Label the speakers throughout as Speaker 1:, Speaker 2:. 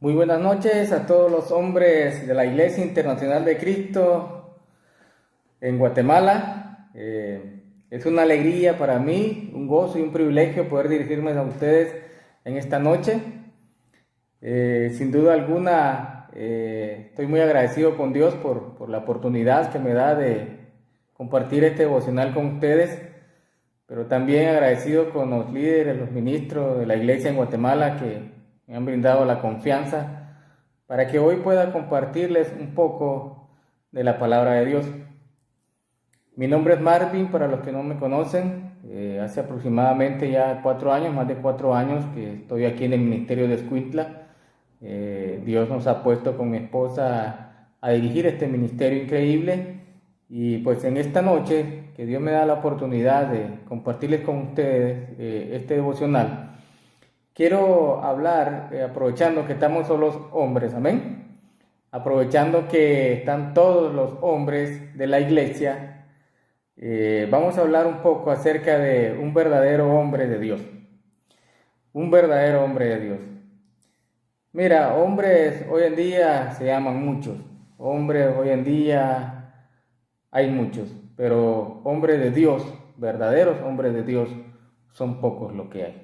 Speaker 1: Muy buenas noches a todos los hombres de la Iglesia Internacional de Cristo en Guatemala. Es una alegría para mí, un gozo y un privilegio poder dirigirme a ustedes en esta noche. Sin duda alguna, estoy muy agradecido con Dios por la oportunidad que me da de compartir este devocional con ustedes, pero también agradecido con los líderes, los ministros de la Iglesia en Guatemala que me han brindado la confianza para que hoy pueda compartirles un poco de la palabra de Dios. Mi nombre es Marvin, para los que no me conocen. Hace aproximadamente ya 4 años, más de 4 años que estoy aquí en el ministerio de Escuintla. Dios nos ha puesto con mi esposa a dirigir este ministerio increíble, y pues en esta noche que Dios me da la oportunidad de compartirles con ustedes este devocional, quiero hablar, aprovechando que estamos solos hombres, amén, aprovechando que están todos los hombres de la iglesia, vamos a hablar un poco acerca de un verdadero hombre de Dios, un verdadero hombre de Dios. Mira, hombres hoy en día se llaman muchos, hombres hoy en día hay muchos, pero hombres de Dios, verdaderos hombres de Dios, son pocos lo que hay.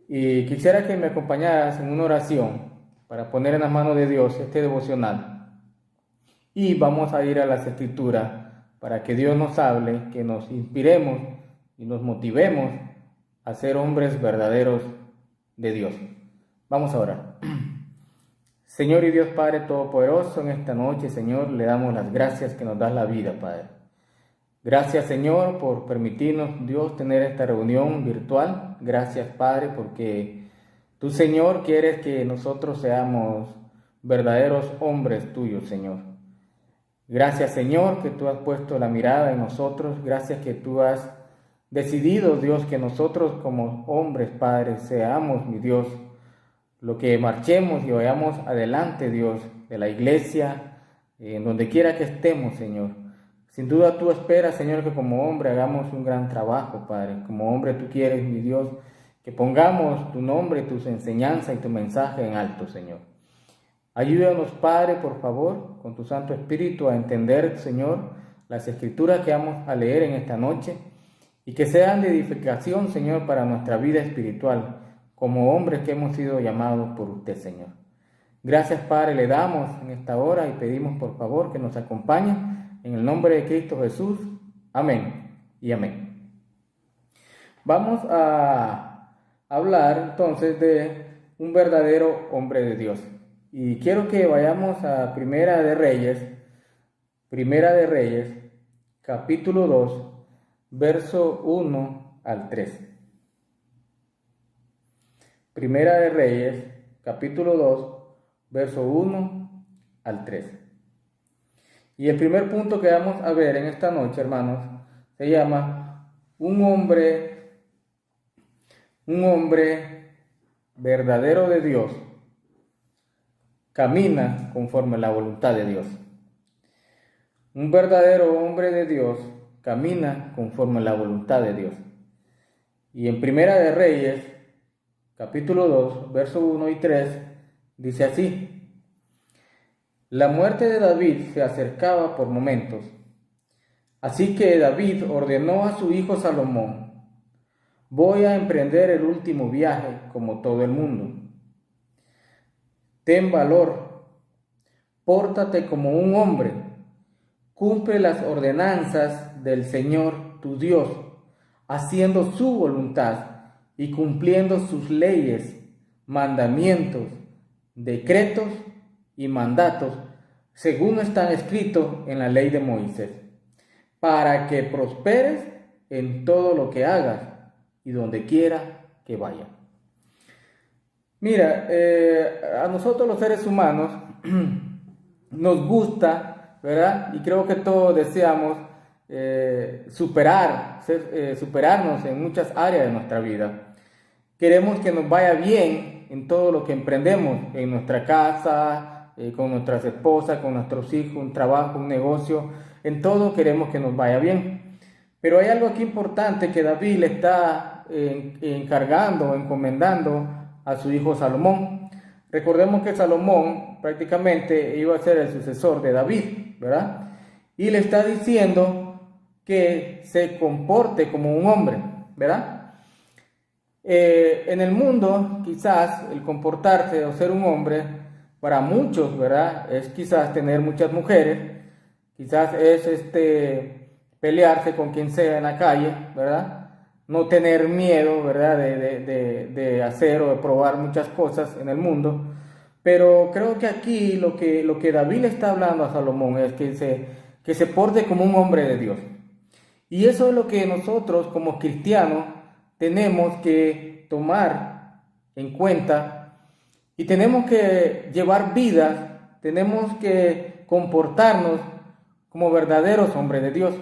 Speaker 1: Y quisiera que me acompañaras en una oración para poner en las manos de Dios este devocional. Y vamos a ir a las Escrituras para que Dios nos hable, que nos inspiremos y nos motivemos a ser hombres verdaderos de Dios. Vamos a orar. Señor y Dios Padre Todopoderoso, en esta noche, Señor, le damos las gracias que nos das la vida, Padre. Gracias, Señor, por permitirnos, Dios, tener esta reunión virtual. Gracias, Padre, porque tú, Señor, quieres que nosotros seamos verdaderos hombres tuyos, Señor. Gracias, Señor, que tú has puesto la mirada en nosotros. Gracias que tú has decidido, Dios, que nosotros como hombres, Padre, seamos, mi Dios, lo que marchemos y vayamos adelante, Dios, de la iglesia, en donde quiera que estemos, Señor. Sin duda tú esperas, Señor, que como hombre hagamos un gran trabajo, Padre. Como hombre tú quieres, mi Dios, que pongamos tu nombre, tus enseñanzas y tu mensaje en alto, Señor. Ayúdanos, Padre, por favor, con tu Santo Espíritu a entender, Señor, las Escrituras que vamos a leer en esta noche y que sean de edificación, Señor, para nuestra vida espiritual, como hombres que hemos sido llamados por usted, Señor. Gracias, Padre, le damos en esta hora y pedimos, por favor, que nos acompañe. En el nombre de Cristo Jesús, amén y amén. Vamos a hablar entonces de un verdadero hombre de Dios. Y quiero que vayamos a Primera de Reyes, capítulo 2, verso 1 al 3. Primera de Reyes, capítulo 2, verso 1 al 3. Y el primer punto que vamos a ver en esta noche, hermanos, se llama un hombre verdadero de Dios, camina conforme a la voluntad de Dios. Un verdadero hombre de Dios camina conforme a la voluntad de Dios. Y en Primera de Reyes, capítulo 2, verso 1 y 3, dice así: la muerte de David se acercaba por momentos, así que David ordenó a su hijo Salomón: voy a emprender el último viaje como todo el mundo. Ten valor, pórtate como un hombre, cumple las ordenanzas del Señor tu Dios, haciendo su voluntad y cumpliendo sus leyes, mandamientos, decretos y mandatos, según están escritos en la ley de Moisés, para que prosperes en todo lo que hagas y donde quiera que vayas. Mira, a nosotros los seres humanos nos gusta, ¿verdad? Y creo que todos deseamos superarnos en muchas áreas de nuestra vida. Queremos que nos vaya bien en todo lo que emprendemos, en nuestra casa, con nuestras esposas, con nuestros hijos, un trabajo, un negocio. En todo queremos que nos vaya bien. Pero hay algo aquí importante que David le está encargando, encomendando a su hijo Salomón. Recordemos que Salomón prácticamente iba a ser el sucesor de David, ¿verdad? Y le está diciendo que se comporte como un hombre, ¿verdad? En el mundo, quizás el comportarse o ser un hombre, para muchos, ¿verdad? Es quizás tener muchas mujeres, quizás es pelearse con quien sea en la calle, ¿verdad? No tener miedo, ¿verdad? De hacer o de probar muchas cosas en el mundo. Pero creo que aquí lo que David le está hablando a Salomón es que se porte como un hombre de Dios. Y eso es lo que nosotros como cristianos tenemos que tomar en cuenta y tenemos que llevar vidas, tenemos que comportarnos como verdaderos hombres de Dios.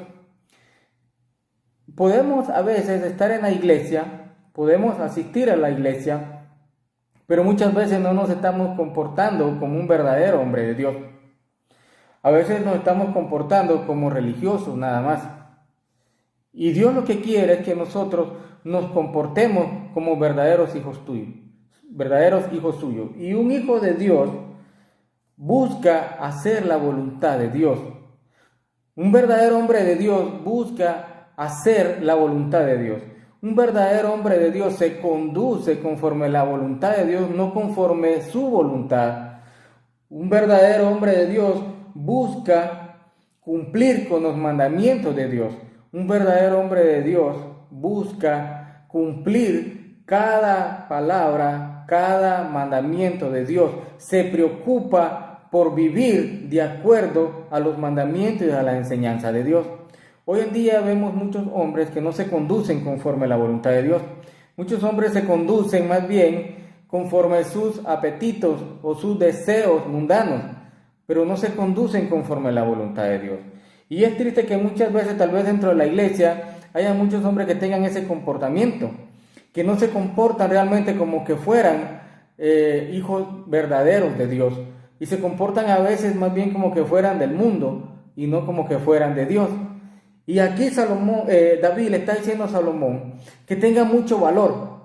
Speaker 1: Podemos a veces estar en la iglesia, podemos asistir a la iglesia, pero muchas veces no nos estamos comportando como un verdadero hombre de Dios. A veces nos estamos comportando como religiosos nada más. Y Dios lo que quiere es que nosotros nos comportemos como verdaderos hijos suyos. Y un hijo de Dios busca hacer la voluntad de Dios. Un verdadero hombre de Dios busca hacer la voluntad de Dios. Un verdadero hombre de Dios se conduce conforme la voluntad de Dios, no conforme su voluntad. Un verdadero hombre de Dios busca cumplir con los mandamientos de Dios. Un verdadero hombre de Dios busca cumplir cada palabra, cada mandamiento de Dios. Se preocupa por vivir de acuerdo a los mandamientos y a la enseñanza de Dios. Hoy en día vemos muchos hombres que no se conducen conforme a la voluntad de Dios. Muchos hombres se conducen más bien conforme a sus apetitos o sus deseos mundanos, pero no se conducen conforme a la voluntad de Dios. Y es triste que muchas veces, tal vez dentro de la iglesia, haya muchos hombres que tengan ese comportamiento, que no se comportan realmente como que fueran hijos verdaderos de Dios, y se comportan a veces más bien como que fueran del mundo y no como que fueran de Dios. Y aquí David le está diciendo a Salomón que tenga mucho valor,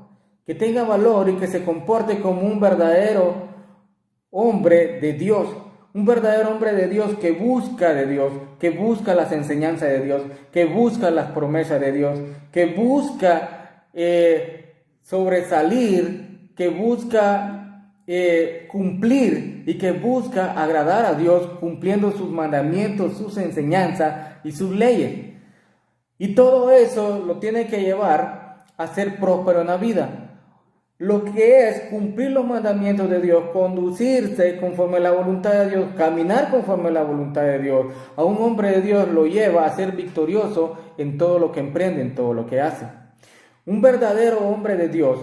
Speaker 1: que tenga valor y que se comporte como un verdadero hombre de Dios. Un verdadero hombre de Dios, que busca las enseñanzas de Dios, que busca las promesas de Dios, que busca sobresalir, que busca cumplir y que busca agradar a Dios cumpliendo sus mandamientos, sus enseñanzas y sus leyes. Y todo eso lo tiene que llevar a ser próspero en la vida. Lo que es cumplir los mandamientos de Dios, conducirse conforme a la voluntad de Dios, caminar conforme a la voluntad de Dios, a un hombre de Dios lo lleva a ser victorioso en todo lo que emprende, en todo lo que hace. Un verdadero hombre de Dios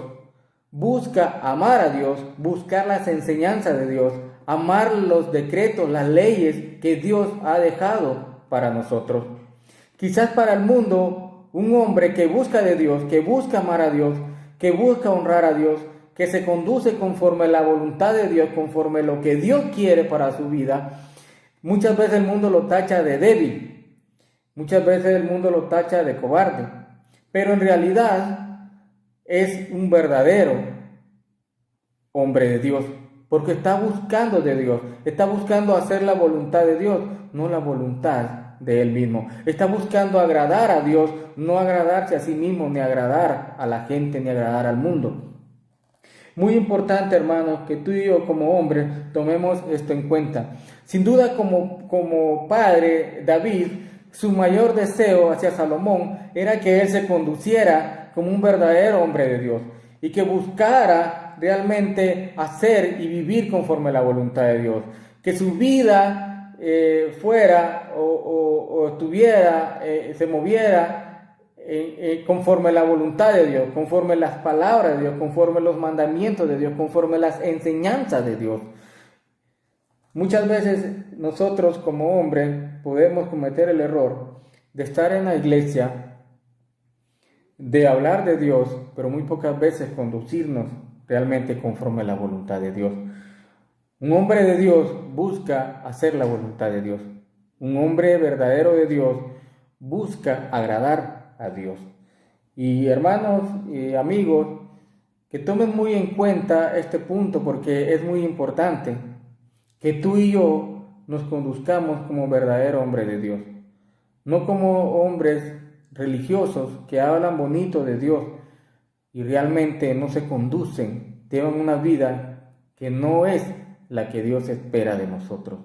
Speaker 1: busca amar a Dios, buscar las enseñanzas de Dios, amar los decretos, las leyes que Dios ha dejado para nosotros. Quizás para el mundo, un hombre que busca de Dios, que busca amar a Dios, que busca honrar a Dios, que se conduce conforme a la voluntad de Dios, conforme a lo que Dios quiere para su vida, muchas veces el mundo lo tacha de débil, muchas veces el mundo lo tacha de cobarde, pero en realidad es un verdadero hombre de Dios, porque está buscando de Dios, está buscando hacer la voluntad de Dios, no la voluntad de él mismo. Está buscando agradar a Dios, no agradarse a sí mismo, ni agradar a la gente, ni agradar al mundo. Muy importante, hermanos, que tú y yo como hombres tomemos esto en cuenta. Sin duda, como padre, David, su mayor deseo hacia Salomón era que él se conduciera como un verdadero hombre de Dios y que buscara realmente hacer y vivir conforme a la voluntad de Dios. Que su vida fuera o estuviera, se moviera conforme a la voluntad de Dios, conforme a las palabras de Dios, conforme a los mandamientos de Dios, conforme a las enseñanzas de Dios. Muchas veces nosotros como hombres podemos cometer el error de estar en la iglesia, de hablar de Dios, pero muy pocas veces conducirnos realmente conforme a la voluntad de Dios. Un hombre de Dios busca hacer la voluntad de Dios. Un hombre verdadero de Dios busca agradar a Dios. Y hermanos y amigos, que tomen muy en cuenta este punto porque es muy importante que tú y yo nos conduzcamos como verdadero hombre de Dios, no como hombres religiosos que hablan bonito de Dios y realmente no se conducen, llevan una vida que no es la que Dios espera de nosotros.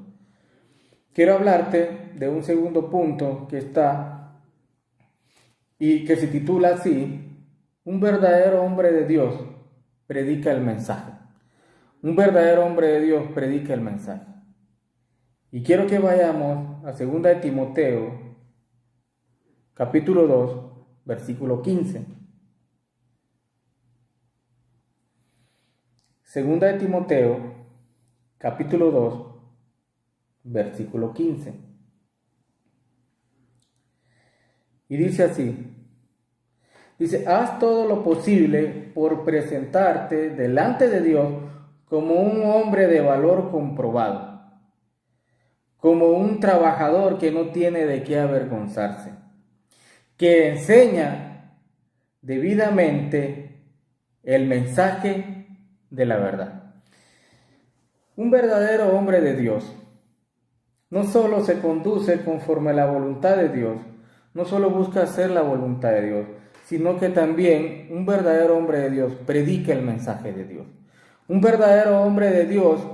Speaker 1: Quiero hablarte de un segundo punto que está y que se titula así: un verdadero hombre de Dios predica el mensaje. Un verdadero hombre de Dios predica el mensaje. Y quiero que vayamos a 2 de Timoteo, capítulo 2, versículo 15. 2 de Timoteo, capítulo 2, versículo 15. Y dice así. Dice: haz todo lo posible por presentarte delante de Dios como un hombre de valor comprobado, como un trabajador que no tiene de qué avergonzarse, que enseña debidamente el mensaje de la verdad. Un verdadero hombre de Dios no solo se conduce conforme a la voluntad de Dios, no solo busca hacer la voluntad de Dios, sino que también un verdadero hombre de Dios predica el mensaje de Dios. Un verdadero hombre de Dios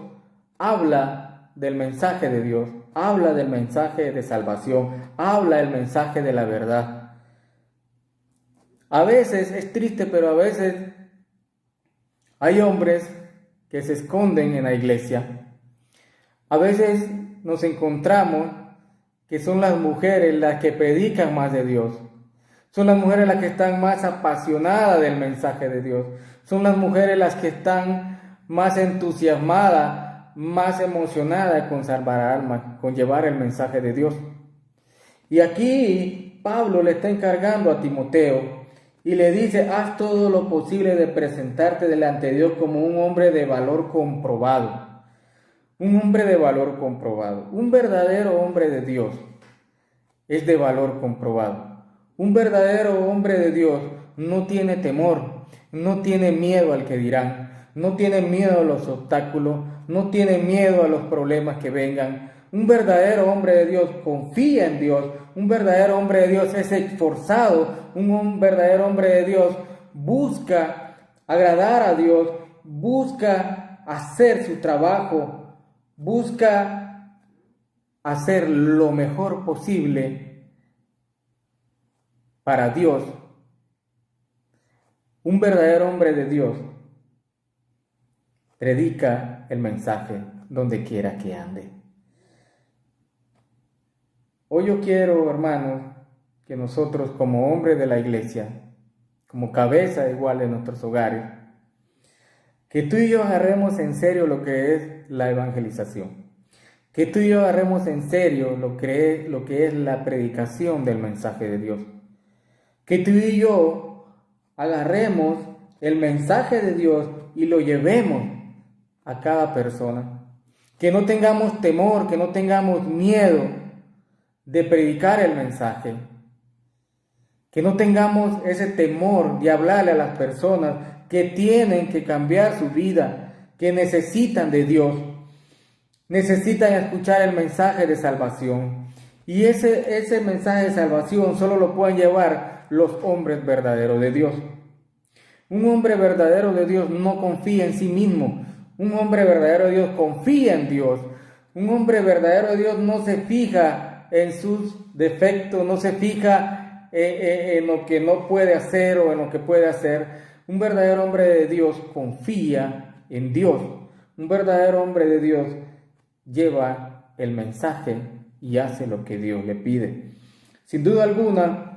Speaker 1: habla del mensaje de Dios, habla del mensaje de salvación, habla del mensaje de la verdad. A veces es triste, pero a veces hay hombres que se esconden en la iglesia. A veces nos encontramos que son las mujeres las que predican más de Dios. Son las mujeres las que están más apasionadas del mensaje de Dios. Son las mujeres las que están más entusiasmadas, más emocionadas con salvar almas, con llevar el mensaje de Dios. Y aquí Pablo le está encargando a Timoteo y le dice: haz todo lo posible de presentarte delante de Dios como un hombre de valor comprobado. Un hombre de valor comprobado. Un verdadero hombre de Dios es de valor comprobado. Un verdadero hombre de Dios no tiene temor, no tiene miedo al que dirán, no tiene miedo a los obstáculos, no tiene miedo a los problemas que vengan. Un verdadero hombre de Dios confía en Dios, un verdadero hombre de Dios es esforzado, un verdadero hombre de Dios busca agradar a Dios, busca hacer su trabajo, busca hacer lo mejor posible para Dios. Un verdadero hombre de Dios predica el mensaje donde quiera que ande. Hoy yo quiero, hermanos, que nosotros como hombres de la iglesia, como cabeza igual de nuestros hogares, que tú y yo agarremos en serio lo que es la evangelización, que tú y yo agarremos en serio lo que es la predicación del mensaje de Dios. Que tú y yo agarremos el mensaje de Dios y lo llevemos a cada persona. Que no tengamos temor, que no tengamos miedo de predicar el mensaje. Que no tengamos ese temor de hablarle a las personas que tienen que cambiar su vida, que necesitan de Dios, necesitan escuchar el mensaje de salvación. Y ese mensaje de salvación solo lo pueden llevar los hombres verdaderos de Dios. Un hombre verdadero de Dios no confía en sí mismo. Un hombre verdadero de Dios confía en Dios. Un hombre verdadero de Dios no se fija en sus defectos, no se fija en lo que no puede hacer o en lo que puede hacer. Un verdadero hombre de Dios confía en Dios. Un verdadero hombre de Dios lleva el mensaje y hace lo que Dios le pide. Sin duda alguna,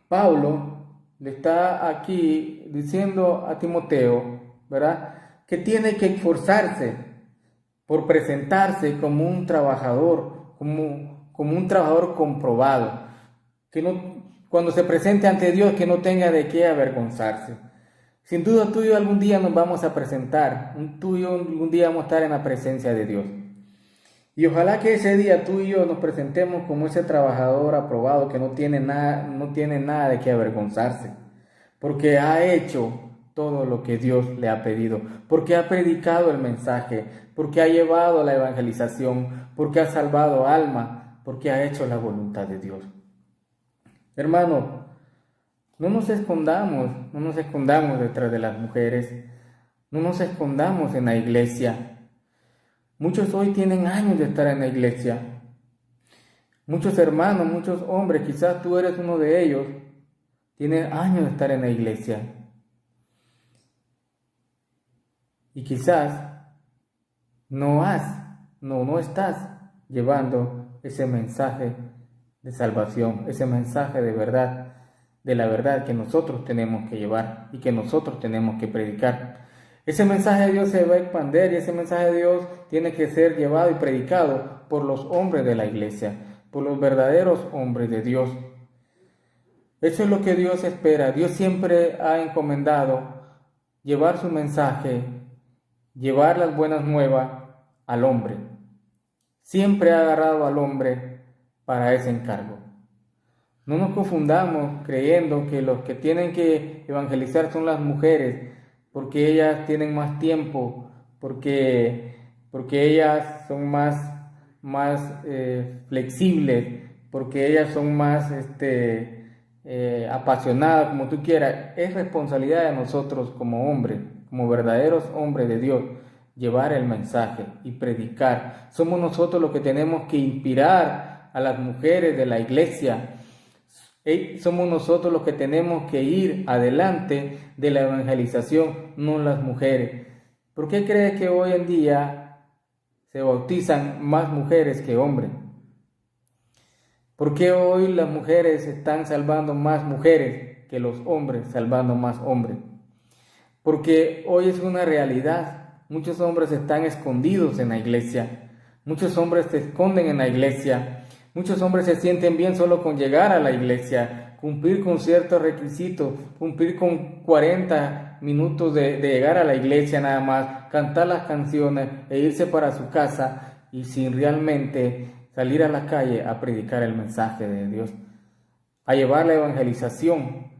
Speaker 1: Pablo le está aquí diciendo a Timoteo, ¿verdad?, que tiene que esforzarse por presentarse como un trabajador, como un trabajador comprobado, que no, cuando se presente ante Dios, que no tenga de qué avergonzarse. Sin duda tú y yo algún día nos vamos a presentar, tú y yo algún día vamos a estar en la presencia de Dios. Y ojalá que ese día tú y yo nos presentemos como ese trabajador aprobado que no tiene nada de qué avergonzarse, porque ha hecho todo lo que Dios le ha pedido, porque ha predicado el mensaje, porque ha llevado la evangelización, porque ha salvado alma, porque ha hecho la voluntad de Dios. Hermano, no nos escondamos detrás de las mujeres, no nos escondamos en la iglesia. Muchos hoy tienen años de estar en la iglesia. Muchos hermanos, muchos hombres, quizás tú eres uno de ellos, tienen años de estar en la iglesia. Y quizás no estás llevando ese mensaje de salvación, ese mensaje de verdad, de la verdad que nosotros tenemos que llevar y que nosotros tenemos que predicar. Ese mensaje de Dios se va a expandir y ese mensaje de Dios tiene que ser llevado y predicado por los hombres de la iglesia, por los verdaderos hombres de Dios. Eso es lo que Dios espera. Dios siempre ha encomendado llevar su mensaje, llevar las buenas nuevas al hombre. Siempre ha agarrado al hombre para ese encargo. No nos confundamos creyendo que los que tienen que evangelizar son las mujeres, porque ellas tienen más tiempo, porque ellas son más flexibles, porque ellas son más apasionadas, como tú quieras. Es responsabilidad de nosotros como hombres, como verdaderos hombres de Dios, llevar el mensaje y predicar. Somos nosotros los que tenemos que inspirar a las mujeres de la iglesia. Somos nosotros los que tenemos que ir adelante de la evangelización, no las mujeres. ¿Por qué crees que hoy en día se bautizan más mujeres que hombres? ¿Por qué hoy las mujeres están salvando más mujeres que los hombres salvando más hombres? Porque hoy es una realidad. Muchos hombres están escondidos en la iglesia. Muchos hombres se esconden en la iglesia. Muchos hombres se sienten bien solo con llegar a la iglesia, cumplir con ciertos requisitos, cumplir con 40 minutos de llegar a la iglesia nada más, cantar las canciones e irse para su casa y sin realmente salir a la calle a predicar el mensaje de Dios, a llevar la evangelización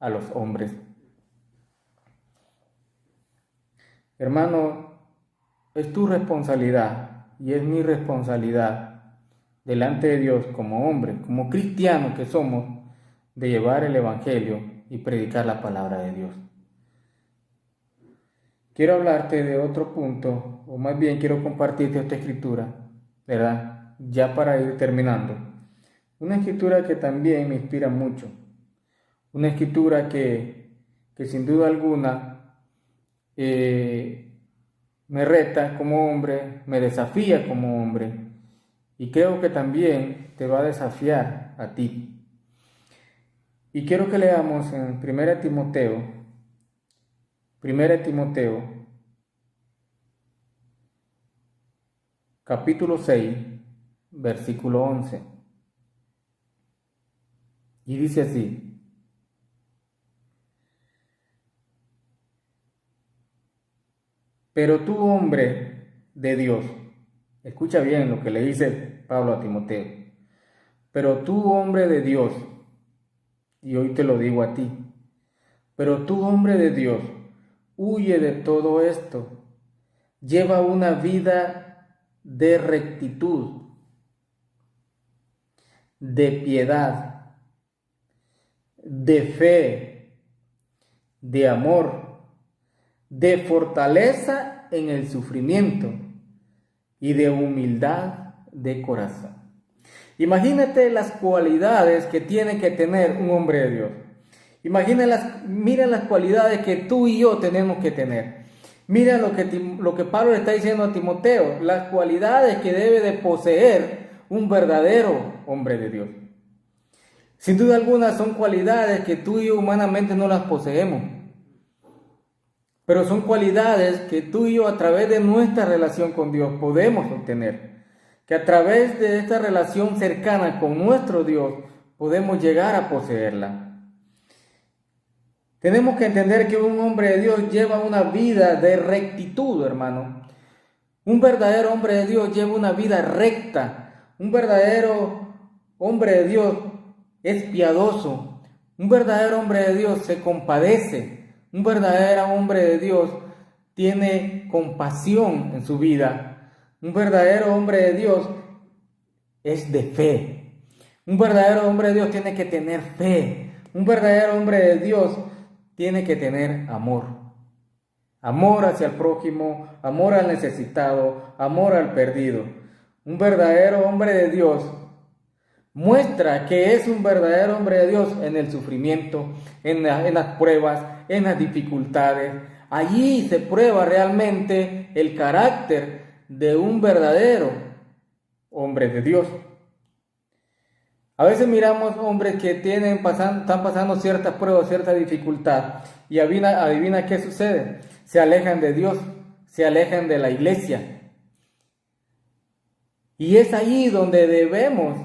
Speaker 1: a los hombres. Hermano, es tu responsabilidad y es mi responsabilidad delante de Dios como hombre, como cristianos que somos, de llevar el evangelio y predicar la palabra de Dios. Quiero hablarte de otro punto, o más bien quiero compartirte esta escritura, ¿verdad? Ya para ir terminando. Una escritura que también me inspira mucho. Una escritura que sin duda alguna me reta como hombre, me desafía como hombre. Y creo que también te va a desafiar a ti. Y quiero que leamos en 1 Timoteo, capítulo 6, versículo 11. Y dice así: pero tú, hombre de Dios, escucha bien lo que le dice Pablo a Timoteo. Pero tú, hombre de Dios, y hoy te lo digo a ti, pero tú, hombre de Dios, huye de todo esto. Lleva una vida de rectitud, de piedad, de fe, de amor, de fortaleza en el sufrimiento y de humildad de corazón. Imagínate las cualidades que tiene que tener un hombre de Dios. Mira las cualidades que tú y yo tenemos que tener. Mira lo que Pablo le está diciendo a Timoteo, las cualidades que debe de poseer un verdadero hombre de Dios. Sin duda alguna son cualidades que tú y yo humanamente no las poseemos. Pero son cualidades que tú y yo a través de nuestra relación con Dios podemos obtener. Que a través de esta relación cercana con nuestro Dios podemos llegar a poseerla. Tenemos que entender que un hombre de Dios lleva una vida de rectitud, hermano. Un verdadero hombre de Dios lleva una vida recta. Un verdadero hombre de Dios es piadoso. Un verdadero hombre de Dios se compadece. Un verdadero hombre de Dios tiene compasión en su vida. Un verdadero hombre de Dios es de fe. Un verdadero hombre de Dios tiene que tener fe. Un verdadero hombre de Dios tiene que tener amor. Amor hacia el prójimo, amor al necesitado, amor al perdido. Un verdadero hombre de Dios muestra que es un verdadero hombre de Dios en el sufrimiento, en las pruebas, en las dificultades. Allí se prueba realmente el carácter de un verdadero hombre de Dios. A veces miramos hombres que están pasando ciertas pruebas, cierta dificultad, y adivina qué sucede. Se alejan de Dios, se alejan de la iglesia. Y es de ahí donde debemos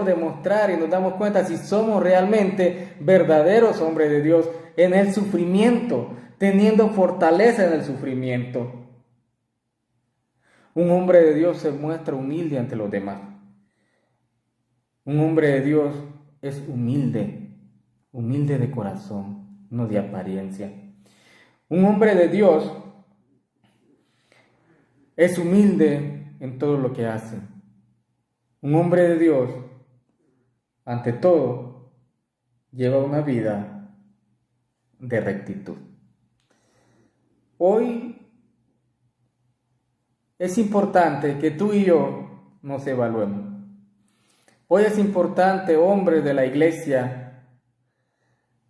Speaker 1: demostrar y nos damos cuenta si somos realmente verdaderos hombres de Dios en el sufrimiento, teniendo fortaleza en el sufrimiento. Un hombre de Dios se muestra humilde ante los demás. Un hombre de Dios es humilde de corazón, no de apariencia. Un hombre de Dios es humilde en todo lo que hace. Un hombre de Dios, ante todo, lleva una vida de rectitud. Hoy es importante que tú y yo nos evaluemos. Hoy es importante, hombres de la iglesia,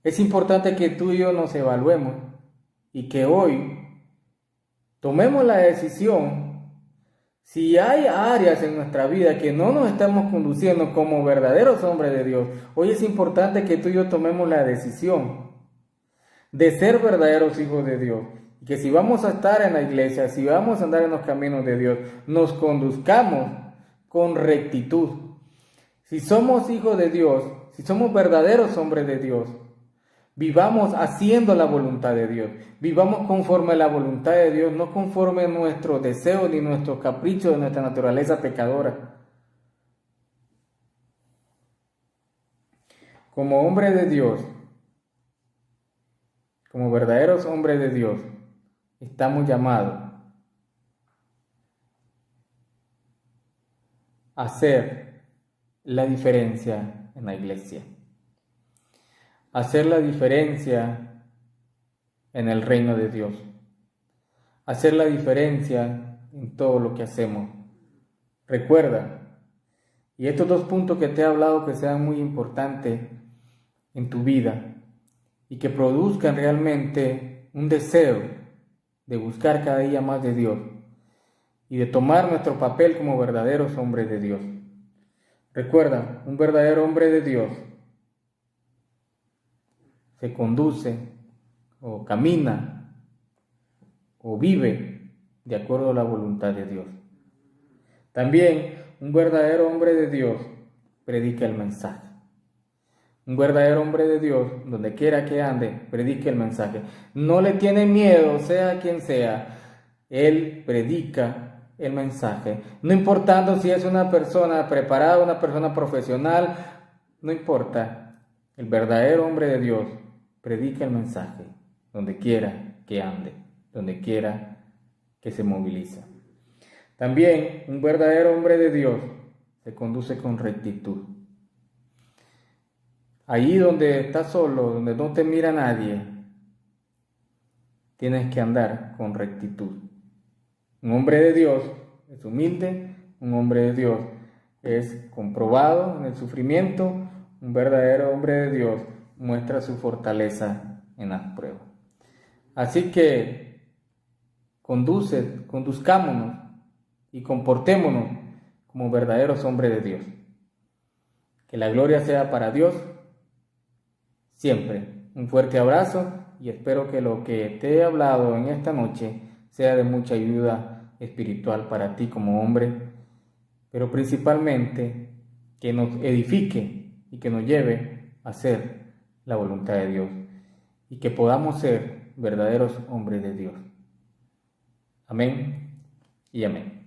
Speaker 1: es importante que tú y yo nos evaluemos y que hoy tomemos la decisión. Si hay áreas en nuestra vida que no nos estamos conduciendo como verdaderos hombres de Dios, hoy es importante que tú y yo tomemos la decisión de ser verdaderos hijos de Dios. Y que si vamos a estar en la iglesia, si vamos a andar en los caminos de Dios, nos conduzcamos con rectitud. Si somos hijos de Dios, si somos verdaderos hombres de Dios, vivamos haciendo la voluntad de Dios. Vivamos conforme a la voluntad de Dios, no conforme a nuestros deseos ni nuestros caprichos de nuestra naturaleza pecadora. Como hombres de Dios, como verdaderos hombres de Dios, estamos llamados a hacer la diferencia en la iglesia. Hacer la diferencia en el reino de Dios. Hacer la diferencia en todo lo que hacemos. Recuerda, y estos dos puntos que te he hablado que sean muy importantes en tu vida y que produzcan realmente un deseo de buscar cada día más de Dios y de tomar nuestro papel como verdaderos hombres de Dios. Recuerda, un verdadero hombre de Dios se conduce o camina o vive de acuerdo a la voluntad de Dios. También un verdadero hombre de Dios predica el mensaje. Un verdadero hombre de Dios, donde quiera que ande, predica el mensaje. No le tiene miedo, sea quien sea. Él predica el mensaje. No importando si es una persona preparada, una persona profesional, no importa. El verdadero hombre de Dios predica el mensaje donde quiera que ande, donde quiera que se moviliza. También un verdadero hombre de Dios se conduce con rectitud. Allí donde estás solo, donde no te mira nadie, tienes que andar con rectitud. Un hombre de Dios es humilde, un hombre de Dios es comprobado en el sufrimiento, un verdadero hombre de Dios muestra su fortaleza en las pruebas. Así que conduzcámonos y comportémonos como verdaderos hombres de Dios. Que la gloria sea para Dios siempre. Un fuerte abrazo y espero que lo que te he hablado en esta noche sea de mucha ayuda espiritual para ti como hombre, pero principalmente que nos edifique y que nos lleve a hacer la voluntad de Dios y que podamos ser verdaderos hombres de Dios. Amén y amén.